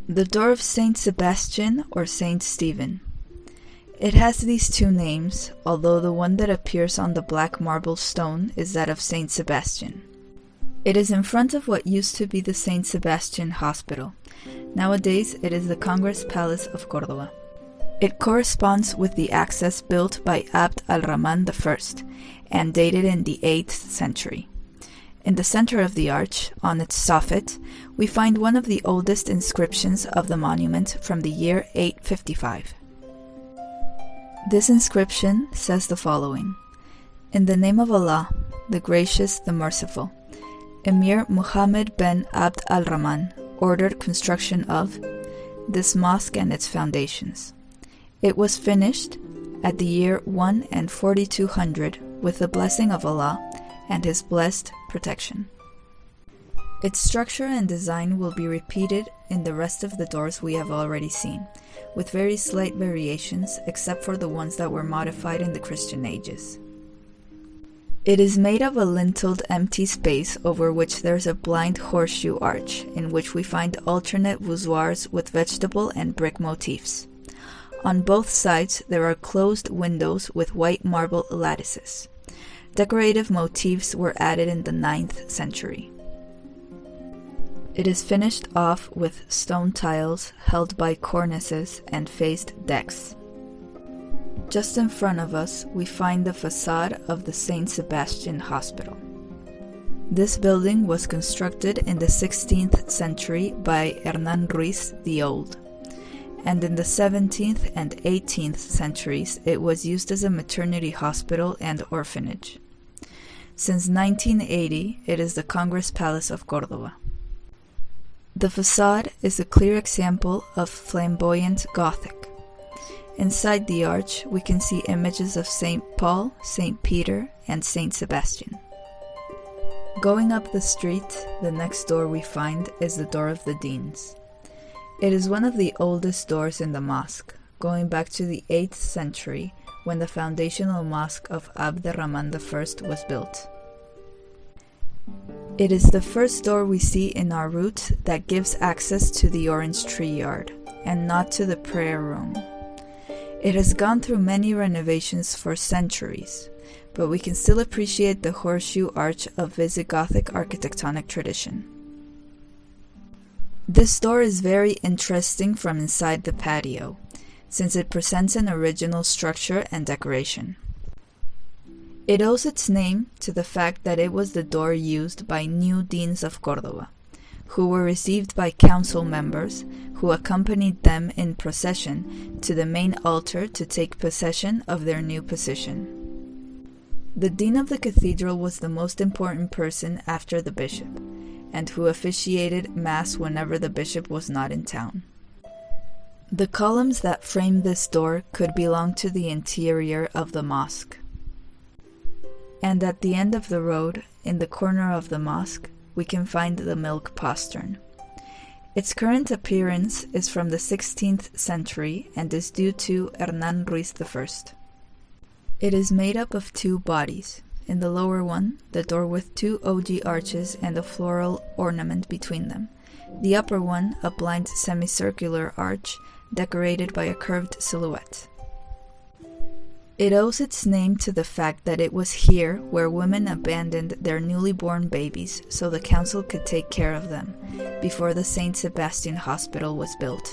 The door of Saint Sebastian or Saint Stephen. It has these two names, although the one that appears on the black marble stone is that of Saint Sebastian. It is in front of what used to be the Saint Sebastian Hospital. Nowadays, it is the Congress Palace of Córdoba. It corresponds with the access built by Abd al-Rahman I and dated in the 8th century. In the center of the arch, on its soffit, we find one of the oldest inscriptions of the monument from the year 855. This inscription says the following: "In the name of Allah, the Gracious, the Merciful, Emir Muhammad bin Abd al-Rahman ordered construction of this mosque and its foundations. It was finished at the year 1 and 4200 with the blessing of Allah and His blessed protection." Its structure and design will be repeated in the rest of the doors we have already seen, with very slight variations except for the ones that were modified in the Christian ages. It is made of a linteled empty space over which there is a blind horseshoe arch, in which we find alternate voussoirs with vegetable and brick motifs. On both sides there are closed windows with white marble lattices. Decorative motifs were added in the 9th century. It is finished off with stone tiles held by cornices and faced decks. Just in front of us, we find the facade of the Saint Sebastian Hospital. This building was constructed in the 16th century by Hernán Ruiz the Old, and in the 17th and 18th centuries it was used as a maternity hospital and orphanage. Since 1980, it is the Congress Palace of Córdoba. The facade is a clear example of flamboyant Gothic. Inside the arch, we can see images of St. Paul, St. Peter, and St. Sebastian. Going up the street, the next door we find is the Door of the Deans. It is one of the oldest doors in the mosque, going back to the 8th century, when the foundational mosque of Abd al-Rahman I was built. It is the first door we see in our route that gives access to the orange tree yard, and not to the prayer room. It has gone through many renovations for centuries, but we can still appreciate the horseshoe arch of Visigothic architectonic tradition. This door is very interesting from inside the patio, since it presents an original structure and decoration. It owes its name to the fact that it was the door used by new deans of Córdoba, who were received by council members who accompanied them in procession to the main altar to take possession of their new position. The dean of the cathedral was the most important person after the bishop, and who officiated Mass whenever the bishop was not in town. The columns that frame this door could belong to the interior of the mosque. And at the end of the road, in the corner of the mosque, we can find the milk postern. Its current appearance is from the 16th century and is due to Hernán Ruiz I. It is made up of two bodies. In the lower one, the door with two ogee arches and a floral ornament between them. The upper one, a blind semicircular arch decorated by a curved silhouette. It owes its name to the fact that it was here where women abandoned their newly born babies so the council could take care of them, before the Saint Sebastian Hospital was built.